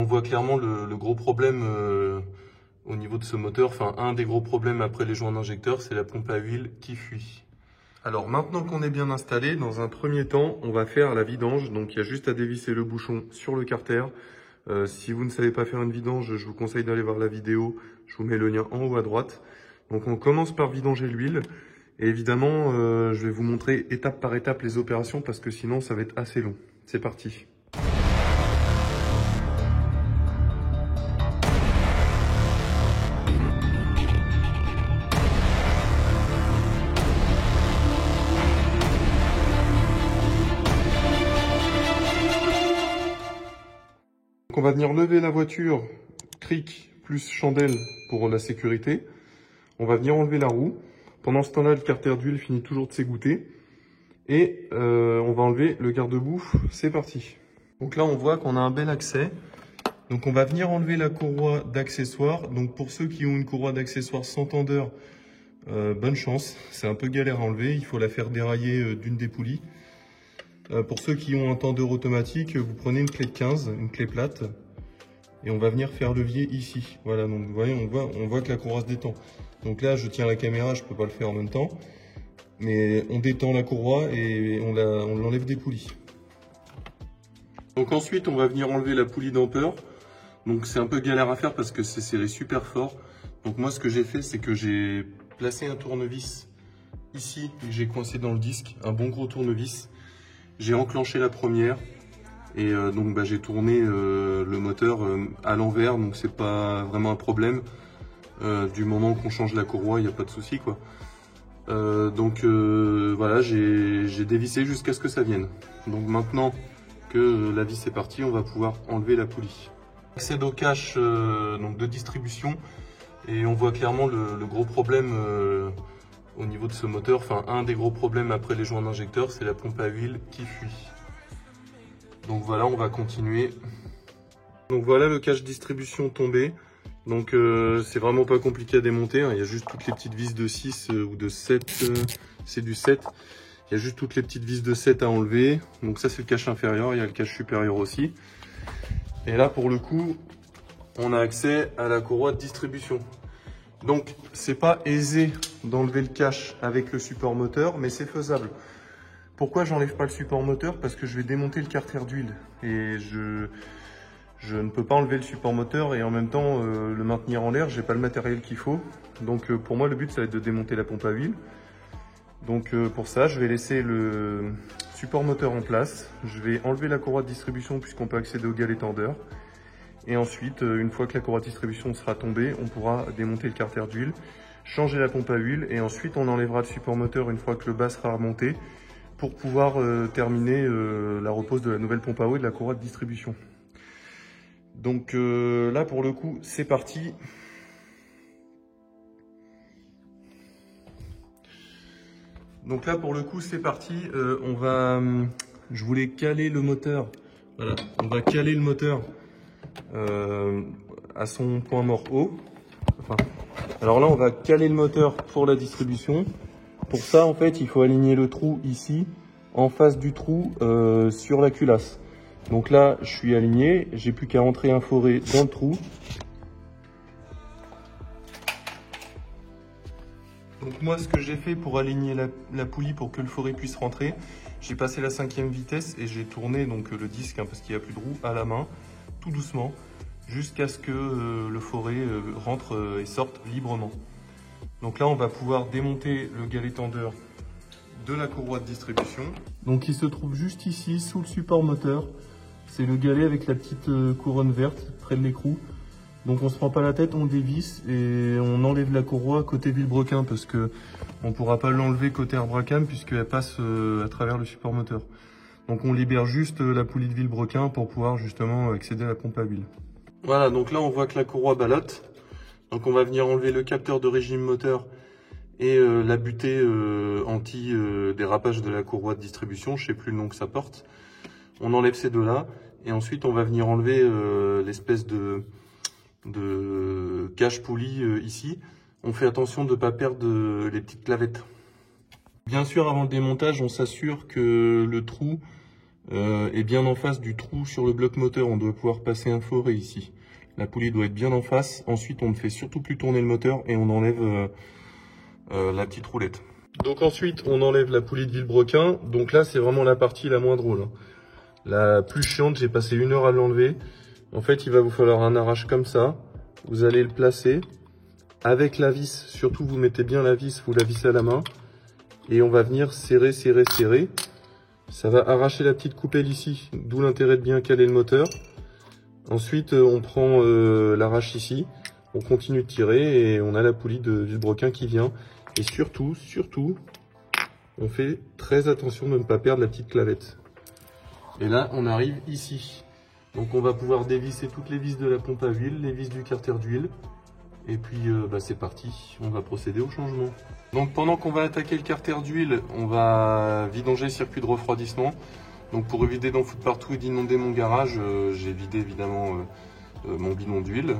voit clairement le gros problème au niveau de ce moteur. Enfin, un des gros problèmes après les joints d'injecteur, c'est la pompe à huile qui fuit. Alors maintenant qu'on est bien installé, dans un premier temps, on va faire la vidange. Donc il y a juste à dévisser le bouchon sur le carter. Si vous ne savez pas faire une vidange, je vous conseille d'aller voir la vidéo. Je vous mets le lien en haut à droite. Donc on commence par vidanger l'huile. Et évidemment, je vais vous montrer étape par étape les opérations parce que sinon ça va être assez long. C'est parti. On va venir lever la voiture, cric plus chandelle pour la sécurité. On va venir enlever la roue. Pendant ce temps-là, le carter d'huile finit toujours de s'égoutter. Et on va enlever le garde-boue. C'est parti. Donc là, on voit qu'on a un bel accès. Donc on va venir enlever la courroie d'accessoires. Donc pour ceux qui ont une courroie d'accessoires sans tendeur, bonne chance. C'est un peu galère à enlever. Il faut la faire dérailler d'une des poulies. Pour ceux qui ont un tendeur automatique, vous prenez une clé de 15, une clé plate, et on va venir faire levier ici. Voilà, donc vous voyez, on voit que la courroie se détend. Donc là, je tiens la caméra, je peux pas le faire en même temps, mais on détend la courroie et on l'enlève des poulies. Donc ensuite, on va venir enlever la poulie d'ampeur. Donc c'est un peu galère à faire parce que c'est serré super fort. Donc moi, ce que j'ai fait, c'est que j'ai placé un tournevis ici, que j'ai coincé dans le disque, un bon gros tournevis. J'ai enclenché la première et donc j'ai tourné le moteur à l'envers, donc c'est pas vraiment un problème. Du moment qu'on change la courroie, il n'y a pas de souci quoi. Voilà, j'ai dévissé jusqu'à ce que ça vienne. Donc maintenant que la vis est partie, on va pouvoir enlever la poulie. On accède au cache donc de distribution et on voit clairement le gros problème au niveau de ce moteur. Enfin, un des gros problèmes après les joints d'injecteur, c'est la pompe à huile qui fuit. Donc voilà, on va continuer. Donc voilà le cache distribution tombé. Donc c'est vraiment pas compliqué à démonter, hein. Il y a juste toutes les petites vis de 6 ou de 7, c'est du 7. Il y a juste toutes les petites vis de 7 à enlever. Donc ça c'est le cache inférieur, il y a le cache supérieur aussi. Et là pour le coup, on a accès à la courroie de distribution. Donc c'est pas aisé d'enlever le cache avec le support moteur, mais c'est faisable. Pourquoi j'enlève pas le support moteur? Parce que je vais démonter le carter d'huile et je ne peux pas enlever le support moteur et en même temps le maintenir en l'air. J'ai pas le matériel qu'il faut. Donc pour moi le but ça va être de démonter la pompe à huile. Donc pour ça je vais laisser le support moteur en place. Je vais enlever la courroie de distribution puisqu'on peut accéder au galet tendeur. Et ensuite, une fois que la courroie de distribution sera tombée, on pourra démonter le carter d'huile, changer la pompe à huile et ensuite on enlèvera le support moteur une fois que le bas sera remonté pour pouvoir terminer la repose de la nouvelle pompe à eau et de la courroie de distribution. Donc là pour le coup, c'est parti. Donc là pour le coup, c'est parti. Je voulais caler le moteur. Voilà, on va caler le moteur à son point mort haut. Alors là on va caler le moteur pour la distribution. Pour ça en fait il faut aligner le trou ici en face du trou sur la culasse. Donc là je suis aligné, j'ai plus qu'à entrer un forêt dans le trou. Donc moi ce que j'ai fait pour aligner la poulie pour que le forêt puisse rentrer, j'ai passé la 5e vitesse et j'ai tourné donc le disque parce qu'il n'y a plus de roue à la main, tout doucement, jusqu'à ce que le forêt rentre et sorte librement. Donc là on va pouvoir démonter le galet tendeur de la courroie de distribution. Donc il se trouve juste ici sous le support moteur. C'est le galet avec la petite couronne verte près de l'écrou. Donc on se prend pas la tête, on dévisse et on enlève la courroie côté vilebrequin parce que on pourra pas l'enlever côté Arbracam puisqu'elle passe à travers le support moteur. Donc on libère juste la poulie de vilebrequin pour pouvoir justement accéder à la pompe à huile. Voilà, donc là on voit que la courroie ballotte. Donc on va venir enlever le capteur de régime moteur et la butée anti-dérapage de la courroie de distribution, je sais plus le nom que ça porte. On enlève ces deux-là et ensuite on va venir enlever l'espèce de cache poulie ici. On fait attention de ne pas perdre les petites clavettes. Bien sûr, avant le démontage, on s'assure que le trou est bien en face du trou sur le bloc moteur. On doit pouvoir passer un forêt ici. La poulie doit être bien en face. Ensuite, on ne fait surtout plus tourner le moteur et on enlève la petite roulette. Donc ensuite, on enlève la poulie de vilebrequin. Donc là, c'est vraiment la partie la moins drôle. La plus chiante, j'ai passé 1 heure à l'enlever. En fait, il va vous falloir un arrache comme ça. Vous allez le placer avec la vis. Surtout, vous mettez bien la vis, vous la vissez à la main. Et on va venir serrer, serrer, serrer. Ça va arracher la petite coupelle ici, d'où l'intérêt de bien caler le moteur. Ensuite, on prend l'arrache ici. On continue de tirer et on a la poulie de vilebrequin qui vient. Et surtout, on fait très attention de ne pas perdre la petite clavette. Et là, on arrive ici. Donc on va pouvoir dévisser toutes les vis de la pompe à huile, les vis du carter d'huile. Et puis c'est parti, on va procéder au changement. Donc pendant qu'on va attaquer le carter d'huile, on va vidanger le circuit de refroidissement. Donc pour éviter d'en foutre partout et d'inonder mon garage, j'ai vidé évidemment mon bidon d'huile.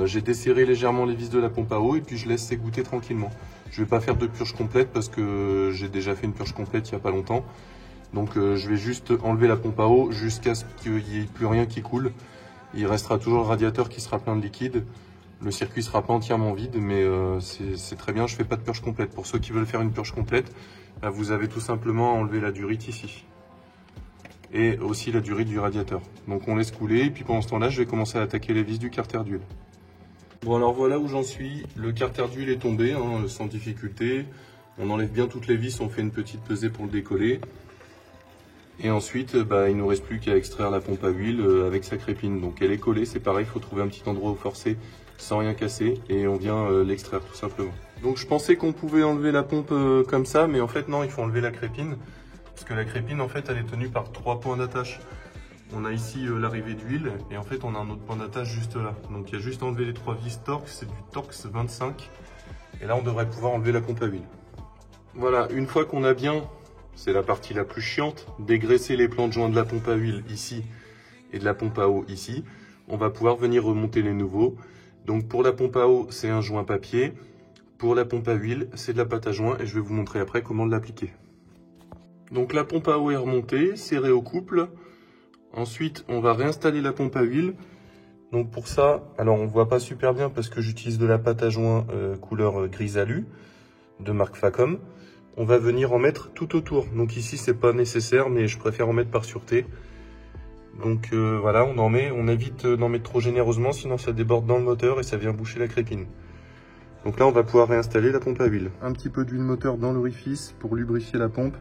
J'ai desserré légèrement les vis de la pompe à eau et puis je laisse s'égoutter tranquillement. Je ne vais pas faire de purge complète parce que j'ai déjà fait une purge complète il n'y a pas longtemps. Donc je vais juste enlever la pompe à eau jusqu'à ce qu'il n'y ait plus rien qui coule. Il restera toujours le radiateur qui sera plein de liquide. Le circuit ne sera pas entièrement vide, mais c'est très bien, je ne fais pas de purge complète. Pour ceux qui veulent faire une purge complète, vous avez tout simplement enlevé la durite ici. Et aussi la durite du radiateur. Donc on laisse couler, et puis pendant ce temps-là, je vais commencer à attaquer les vis du carter d'huile. Bon alors voilà où j'en suis. Le carter d'huile est tombé, sans difficulté. On enlève bien toutes les vis, on fait une petite pesée pour le décoller. Et ensuite, il ne nous reste plus qu'à extraire la pompe à huile avec sa crépine. Donc elle est collée, c'est pareil, il faut trouver un petit endroit où forcer sans rien casser. Et on vient l'extraire tout simplement. Donc je pensais qu'on pouvait enlever la pompe comme ça, mais en fait non, il faut enlever la crépine. Parce que la crépine, en fait, elle est tenue par 3 points d'attache. On a ici l'arrivée d'huile et en fait on a un autre point d'attache juste là. Donc il y a juste à enlever les 3 vis Torx, c'est du Torx 25. Et là on devrait pouvoir enlever la pompe à huile. Voilà, une fois qu'on a bien, c'est la partie la plus chiante, dégraisser les plans de joint de la pompe à huile ici et de la pompe à eau ici, on va pouvoir venir remonter les nouveaux. Donc pour la pompe à eau, c'est un joint papier. Pour la pompe à huile, c'est de la pâte à joint et je vais vous montrer après comment l'appliquer. Donc la pompe à eau est remontée, serrée au couple. Ensuite, on va réinstaller la pompe à huile. Donc pour ça, alors on ne voit pas super bien parce que j'utilise de la pâte à joint couleur gris alu de marque Facom. On va venir en mettre tout autour. Donc ici, c'est pas nécessaire, mais je préfère en mettre par sûreté. Donc voilà, on en met. On évite d'en mettre trop généreusement, sinon ça déborde dans le moteur et ça vient boucher la crépine. Donc là, on va pouvoir réinstaller la pompe à huile. Un petit peu d'huile moteur dans l'orifice pour lubrifier la pompe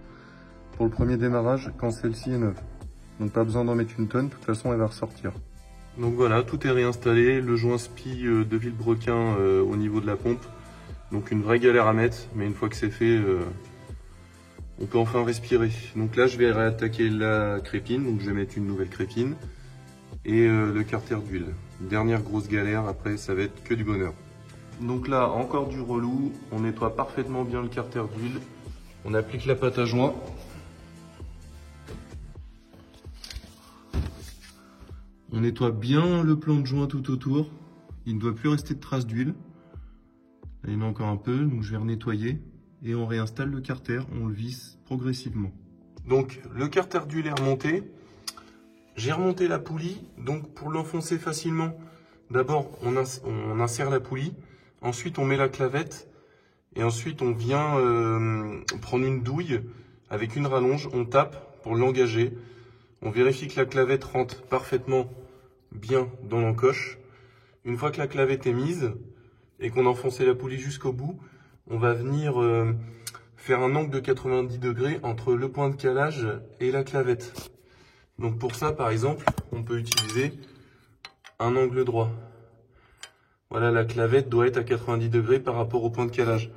pour le premier démarrage quand celle-ci est neuve. Donc pas besoin d'en mettre une tonne, de toute façon elle va ressortir. Donc voilà, tout est réinstallé, le joint SPI de vilebrequin au niveau de la pompe. Donc une vraie galère à mettre, mais une fois que c'est fait, on peut enfin respirer. Donc là je vais réattaquer la crépine, donc je vais mettre une nouvelle crépine. Et le carter d'huile. Dernière grosse galère, après ça va être que du bonheur. Donc là, encore du relou, on nettoie parfaitement bien le carter d'huile. On applique la pâte à joint. On nettoie bien le plan de joint tout autour. Il ne doit plus rester de traces d'huile. Il y en a encore un peu, donc je vais renettoyer. Et on réinstalle le carter, on le visse progressivement. Donc le carter d'huile est remonté. J'ai remonté la poulie, donc pour l'enfoncer facilement, d'abord on insère la poulie, ensuite on met la clavette, et ensuite on vient prendre une douille avec une rallonge, on tape pour l'engager. On vérifie que la clavette rentre parfaitement bien dans l'encoche. Une fois que la clavette est mise et qu'on a enfoncé la poulie jusqu'au bout, on va venir faire un angle de 90 degrés entre le point de calage et la clavette. Donc pour ça, par exemple, on peut utiliser un angle droit. Voilà, la clavette doit être à 90 degrés par rapport au point de calage.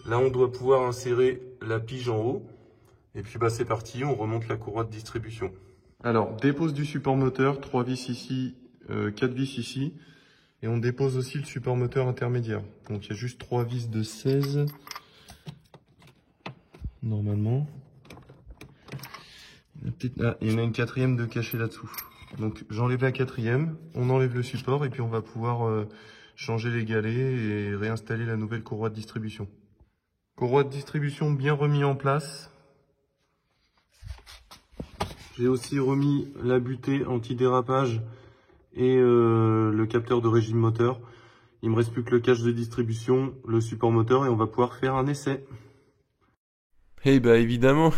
Là, on doit pouvoir insérer la pige en haut. Et puis c'est parti, on remonte la courroie de distribution. Alors, dépose du support moteur, 3 vis ici, 4 vis ici. Et on dépose aussi le support moteur intermédiaire. Donc il y a juste 3 vis de 16. Normalement. Il y en a une quatrième de cachée là-dessous. Donc j'enlève la quatrième, on enlève le support et puis on va pouvoir changer les galets et réinstaller la nouvelle courroie de distribution. Courroie de distribution bien remis en place. J'ai aussi remis la butée antidérapage et le capteur de régime moteur. Il me reste plus que le cache de distribution, le support moteur et on va pouvoir faire un essai. Eh bah évidemment,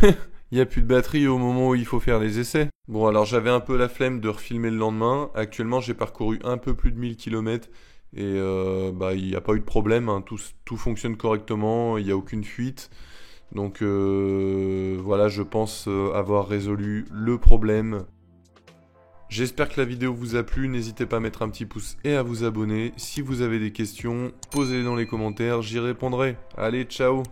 il n'y a plus de batterie au moment où il faut faire les essais. Bon alors j'avais un peu la flemme de refilmer le lendemain. Actuellement j'ai parcouru un peu plus de 1000 km et bah il n'y a pas eu de problème, hein. Tout fonctionne correctement, il n'y a aucune fuite. Donc voilà, je pense avoir résolu le problème. J'espère que la vidéo vous a plu, n'hésitez pas à mettre un petit pouce et à vous abonner. Si vous avez des questions, posez-les dans les commentaires, j'y répondrai. Allez, ciao!